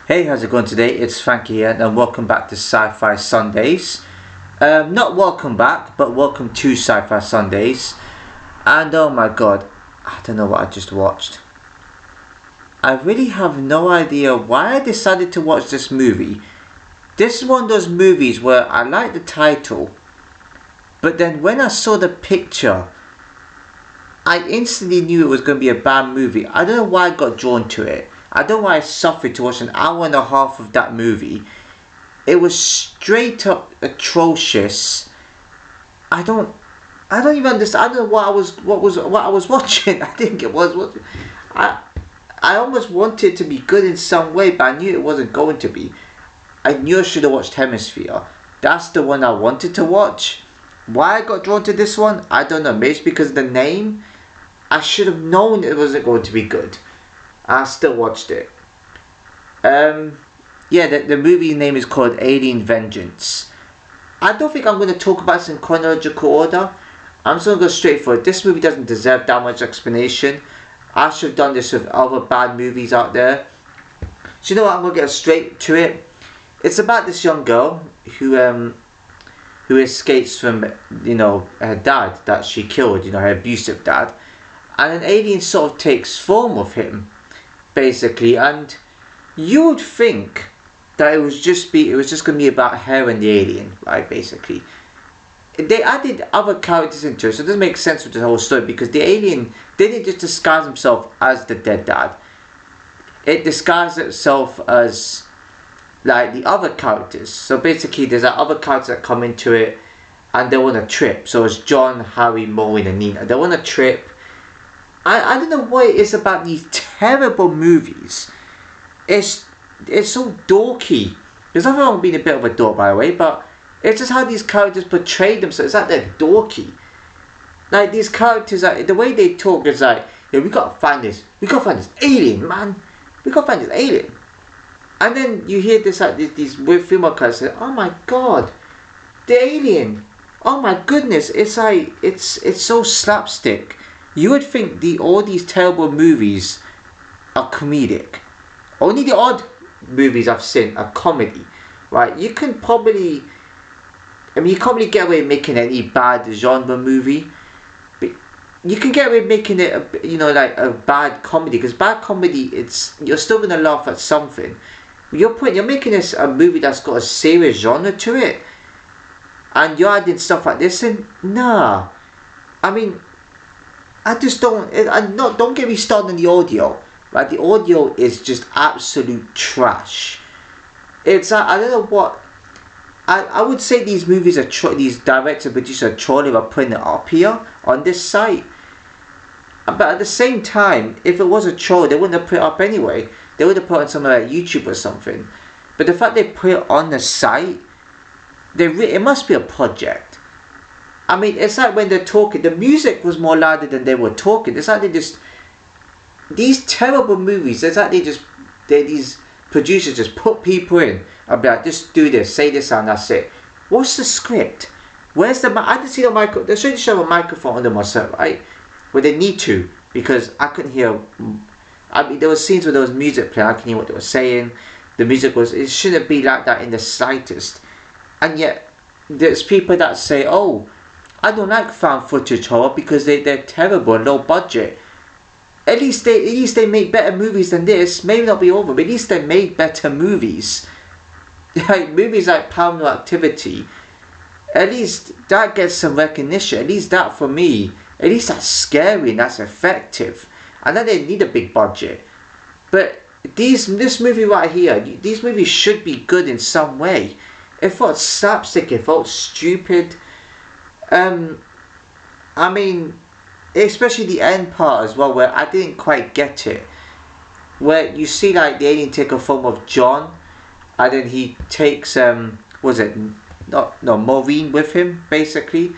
Hey, how's it going today? It's Frankie here, and welcome back to Sci-Fi Sundays. Not welcome back, but welcome to Sci-Fi Sundays. And oh my god, I don't know what I just watched. I really have no idea why I decided to watch this movie. This is one of those movies where I like the title, but then when I saw the picture, I instantly knew it was going to be a bad movie. I don't know why I got drawn to it. I don't know why I suffered to watch an hour and a half of that movie. It was straight up atrocious. I don't even understand. I don't know what I was watching. I think it was what I almost wanted it to be good in some way, but I knew it wasn't going to be. I knew I should have watched Hemisphere. That's the one I wanted to watch. Why I got drawn to this one, I don't know. Maybe it's because of the name. I should have known it wasn't going to be good. I still watched it. Yeah, the movie name is called Alien Vengeance. I don't think I'm going to talk about this in chronological order. I'm just going to go straight for it. This movie doesn't deserve that much explanation. I should have done this with other bad movies out there. So you know what, I'm going to get straight to it. It's about this young girl who escapes from, her dad that she killed, her abusive dad. And an alien sort of takes form of him, basically, and you would think that it was just going to be about her and the alien, right? Basically, they added other characters into it, so it doesn't make sense with the whole story because the alien didn't just disguise himself as the dead dad. It disguised itself as like the other characters. So basically, there's other characters that come into it, and they're on a trip. So it's John, Harry, Maureen, and Nina. They're on a trip. I don't know what it is about these terrible movies. It's so dorky. There's nothing wrong with being a bit of a dork, by the way, but it's just how these characters portray themselves. It's like they're dorky. Like these characters, the way they talk is like, yeah, we gotta find this alien, man. We gotta find this alien. And then you hear this like these weird female characters say, oh my god, the alien. Oh my goodness, it's like it's so slapstick. You would think all these terrible movies are comedic. Only the odd movies I've seen are comedy, right? You can probably, you can't really get away with making any bad genre movie, but you can get away with making it, like a bad comedy, because bad comedy, you're still gonna laugh at something. You're making this a movie that's got a serious genre to it, and you're adding stuff like this in. Nah, I just don't. Don't get me started on the audio. Right, the audio is just absolute trash. It's I don't know what. I would say these movies are these directors and producers are trolling by putting it up here on this site. But at the same time, if it was a troll, they wouldn't have put it up anyway. They would have put it on somewhere like YouTube or something. But the fact they put it on the site, it must be a project. It's like when they're talking, the music was more louder than they were talking. It's like these terrible movies, it's like these producers just put people in and be like, just do this, say this, and that's it. What's the script? Where's I didn't see the microphone. They should have a microphone under myself, right? Where they need to, because I couldn't hear. There were scenes where there was music playing, I couldn't hear what they were saying. The music it shouldn't be like that in the slightest. And yet, there's people that say, oh, I don't like found footage horror because they're terrible and low budget. At least they make better movies than this. Maybe not be over, but at least they made better movies. Like movies like Paranormal Activity. At least that gets some recognition. At least that for me. At least that's scary and that's effective. I know they need a big budget, but this movie right here, these movies should be good in some way. It felt slapstick. It felt stupid. Especially the end part as well, where I didn't quite get it. Where you see like the alien take a form of John, and then he takes Maureen with him basically,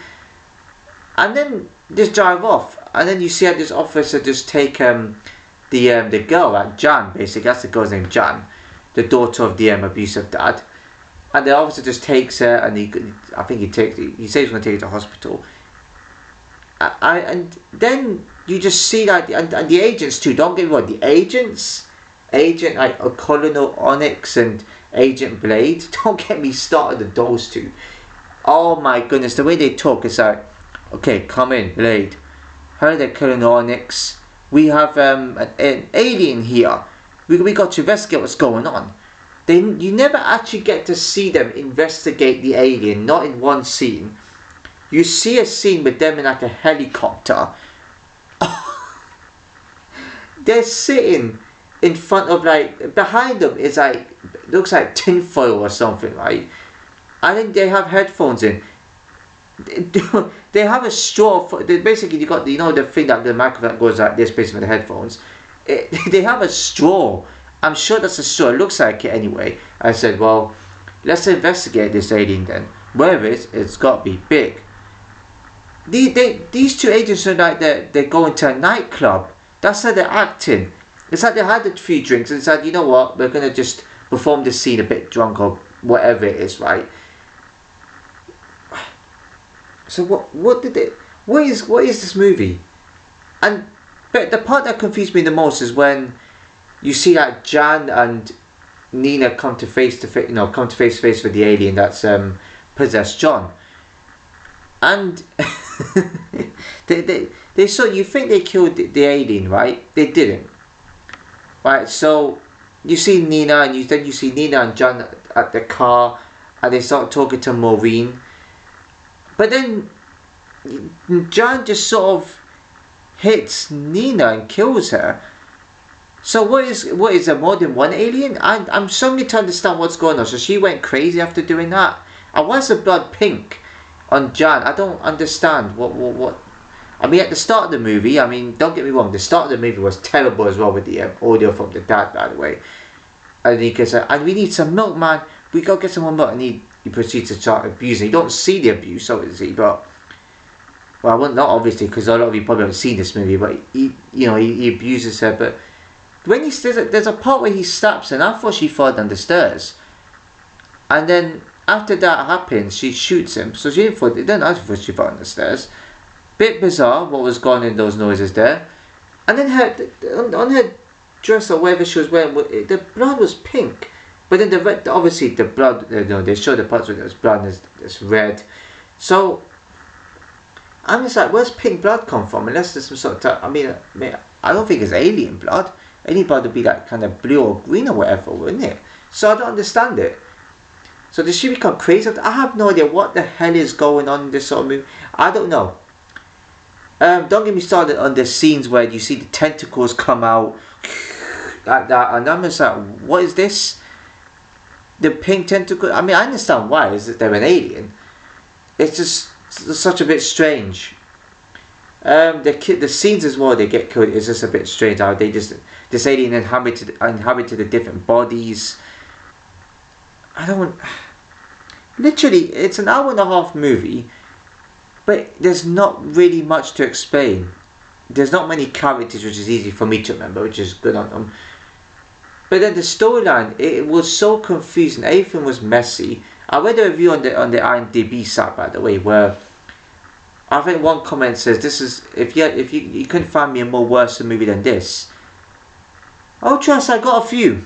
and then just drive off. And then you see how this officer just take the girl, like Jan, basically that's the girl's name, Jan, the daughter of the abusive dad, and the officer just takes her, and he says he's going to take her to hospital. And then you just see that, and the agents too. Don't get me wrong, the agents Agent like Colonel Onyx and Agent Blade. Don't get me started on those two. Oh my goodness, the way they talk is like, okay, come in, Blade. Hello there, Colonel Onyx. We have an alien here. We got to investigate what's going on. You never actually get to see them investigate the alien, not in one scene. You see a scene with them in like a helicopter. They're sitting in front of like, behind them is like, looks like tinfoil or something, right? I think they have headphones in. They have a straw for, basically you got, the thing that the microphone goes like this, basically the headphones. They have a straw. I'm sure that's a straw. It looks like it anyway. I said, well, let's investigate this alien then. Where is it? It's got to be big. These two agents are like they're going to a nightclub. That's how they're acting. It's like they had a few drinks and said, you know what, we're gonna just perform this scene a bit drunk or whatever it is, right? So what is this movie? But the part that confused me the most is when you see that Jan and Nina come to face to face with the alien that's possessed John, and they saw, you think they killed the alien, right? They didn't, right? So you see Nina, and then you see Nina and John at the car, and they start talking to Maureen, but then John just sort of hits Nina and kills her. So what is there more than one alien? I'm struggling to understand what's going on. So she went crazy after doing that. And why is the blood pink on Jan? I don't understand what. I mean, at the start of the movie, I mean, don't get me wrong, the start of the movie was terrible as well with the audio from the dad, by the way. And he goes, and we need some milk, man. We go get some more milk. And he proceeds to start abusing. You don't see the abuse, obviously, but, well, not obviously, because a lot of you probably haven't seen this movie, but he abuses her. But when there's a part where he slaps her, and I thought she fell down the stairs. And then after that happens, she shoots him. So she didn't fall. Then I thought she fell down the stairs. Bit bizarre what was going on in those noises there. And then on her dress or whatever she was wearing, the blood was pink. But then obviously the blood, they show the parts where there's blood and it's red. So I'm just like, where's pink blood come from? Unless there's some sort of, I mean, I don't think it's alien blood. Alien blood would be like kind of blue or green or whatever, wouldn't it? So I don't understand it. So does she become crazy? I have no idea what the hell is going on in this sort of movie. I don't know. Don't get me started on the scenes where you see the tentacles come out like that, and I'm just like, what is this? The pink tentacle. I mean, I understand why. Is that they're an alien? It's just such a bit strange. The scenes as well they get killed is just a bit strange. How they just, this alien inhabited the different bodies. Literally, it's an hour and a half movie, but there's not really much to explain. There's not many characters, which is easy for me to remember, which is good on them. But then the storyline, it was so confusing. Everything was messy. I read a review on the IMDb site, by the way, where I think one comment says, "This is if you couldn't find me a more worse movie than this." Oh, trust, I got a few.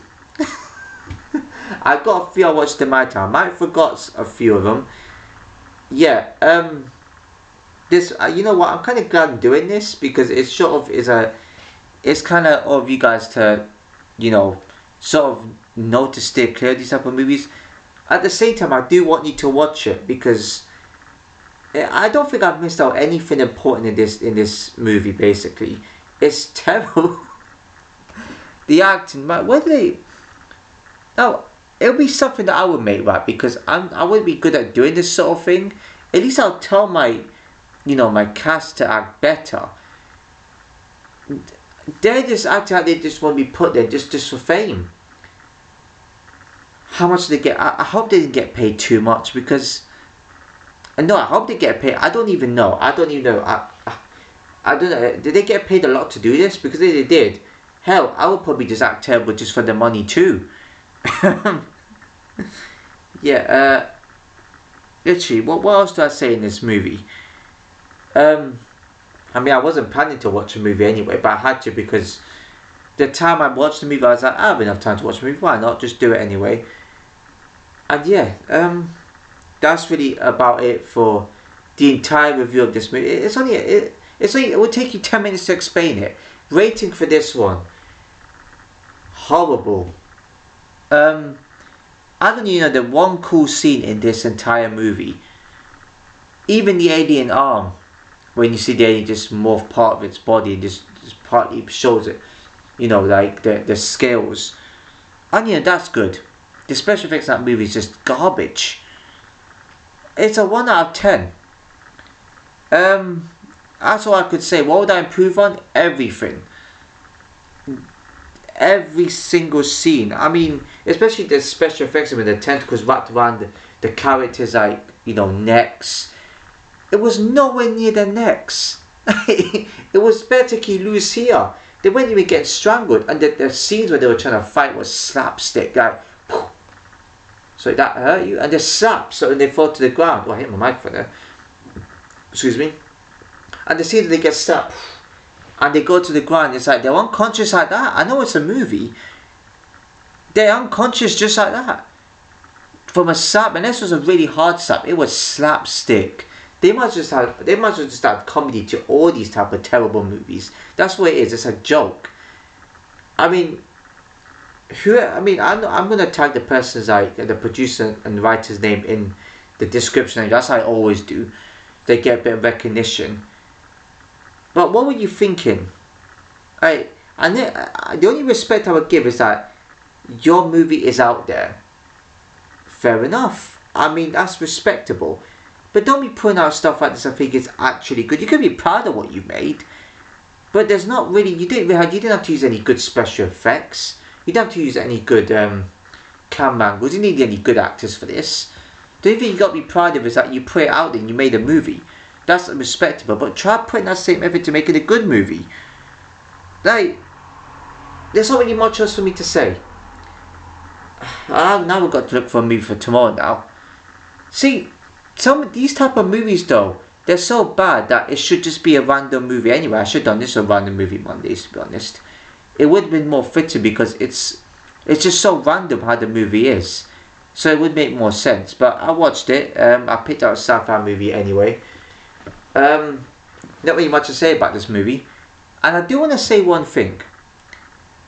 I got a few I watched in my time. I might have forgot a few of them. Yeah. This, you know what? I'm kind of glad I'm doing this because it sort of it's kind of you guys to, sort of know to stay clear of these type of movies. At the same time, I do want you to watch it because I don't think I've missed out anything important in this movie. Basically, it's terrible. The acting, where do they? Now, it'll be something that I would make, right? Because I wouldn't be good at doing this sort of thing. At least I'll tell my cast to act better. They're just acting like they just want to be put there just for fame. How much do they get? I hope they didn't get paid too much because. No, I hope they get paid. I don't even know. I don't know. Did they get paid a lot to do this? Because if they did, hell, I would probably just act terrible just for the money too. Yeah. Literally, what else do I say in this movie? I mean, I wasn't planning to watch a movie anyway, but I had to because the time I watched the movie, I was like, I have enough time to watch the movie. Why not? Just do it anyway. And yeah, that's really about it for the entire review of this movie. It will take you 10 minutes to explain it. Rating for this one, horrible. I don't know, the one cool scene in this entire movie, even the alien arm, when you see the alien just morph part of its body and just partly shows it, like the scales. And that's good. The special effects in that movie is just garbage. It's a 1 out of 10. That's all I could say. What would I improve on? Everything. Every single scene. I mean, especially the special effects with the tentacles wrapped around the characters' necks. It was nowhere near their necks. It was practically loose here. They weren't even getting strangled, and the scenes where they were trying to fight was slapstick. Like, so that hurt you, and they slap, so they fall to the ground. Oh, I hit my microphone there. Excuse me. And the scene that they get slapped, and they go to the ground. It's like they're unconscious like that. I know it's a movie. They're unconscious just like that from a slap, and this was a really hard slap. It was slapstick. They must just have comedy to all these type of terrible movies. That's what it is. It's a joke. I mean, I'm gonna tag the person's the producer and writer's name in the description. That's how I always do. They get a bit of recognition. But what were you thinking? And the only respect I would give is that your movie is out there. Fair enough. I mean, that's respectable. But don't be putting out stuff like this I think is actually good. You can be proud of what you made. But there's not really, you didn't have to use any good special effects. You don't have to use any good camera angles. You didn't need any good actors for this. The only thing you got to be proud of is that you put it out there and you made a movie. That's respectable. But try putting that same effort to make it a good movie. Like, there's not really much else for me to say. Now we've got to look for a movie for tomorrow now. See, some of these type of movies though, they're so bad that it should just be a random movie anyway. I should have done this on Random Movie Mondays, to be honest. It would have been more fitting because it's just so random how the movie is. So it would make more sense. But I watched it. I picked out a sci-fi movie anyway. Not really much to say about this movie. And I do want to say one thing.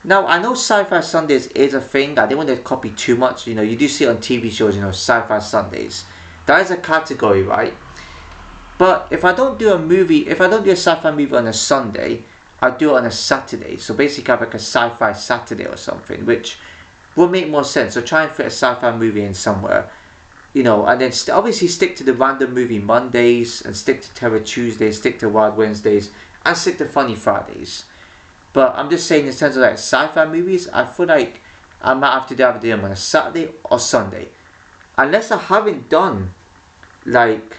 Now, I know Sci-Fi Sundays is a thing. I didn't want to copy too much. You do see it on TV shows, Sci-Fi Sundays. That is a category, right? But if I don't do a sci-fi movie on a Sunday, I do it on a Saturday. So basically I have like a sci-fi Saturday or something, which will make more sense. So try and fit a sci-fi movie in somewhere, and then obviously stick to the Random Movie Mondays, and stick to Terror Tuesdays, stick to Wild Wednesdays, and stick to Funny Fridays. But I'm just saying in terms of like sci-fi movies, I feel like I might have to either do them on a Saturday or Sunday. Unless I haven't done like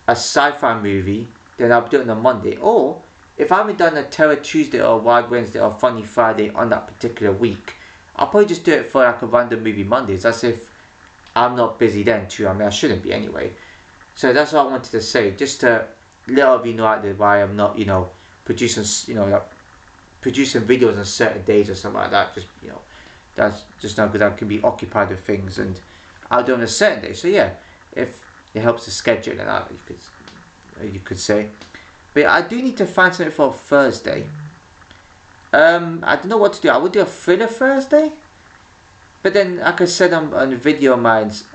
a sci-fi movie, then I'll do it on a Monday. Or if I haven't done a Terror Tuesday or Wild Wednesday or Funny Friday on that particular week, I'll probably just do it for like a Random Movie Mondays, as if I'm not busy then too. I mean, I shouldn't be anyway. So that's what I wanted to say, just to let all of you know out there why I'm not, producing, like producing videos on certain days or something like that. Just, that's just not because I can be occupied with things, and I'll do it on a certain day. So yeah, if it helps the schedule, and that you could say. But yeah, I do need to find something for Thursday. I don't know what to do. I would do a thriller Thursday, but then like I said on Video Minds,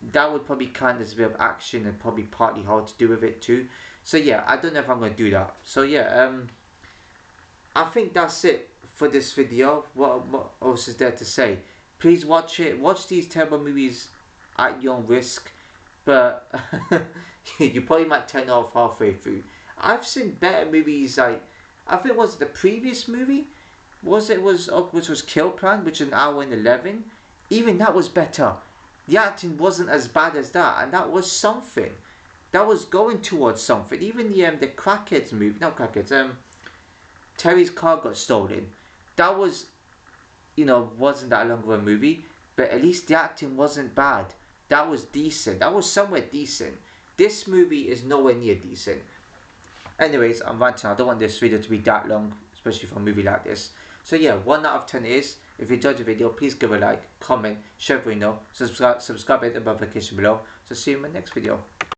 that would probably count as a bit of action and probably partly hard to do with it too. So yeah, I don't know if I'm going to do that. So yeah, I think that's it for this video. What else is there to say? Please watch it. Watch these terrible movies at your own risk, but you probably might turn off halfway through. I've seen better movies, like I think it was the previous movie, which was Kill Plan, which is an hour and 11. Even that was better. The acting wasn't as bad as that, and that was something. That was going towards something. Even the Crackheads movie, not Crackheads, Terry's car got stolen. That was, wasn't that long of a movie, but at least the acting wasn't bad. That was decent. That was somewhere decent. This movie is nowhere near decent. Anyways, I'm ranting. I don't want this video to be that long, especially for a movie like this. So yeah, 1 out of 10 is. If you enjoyed the video, please give a like, comment, share if you know, subscribe, hit the notification below. So see you in my next video.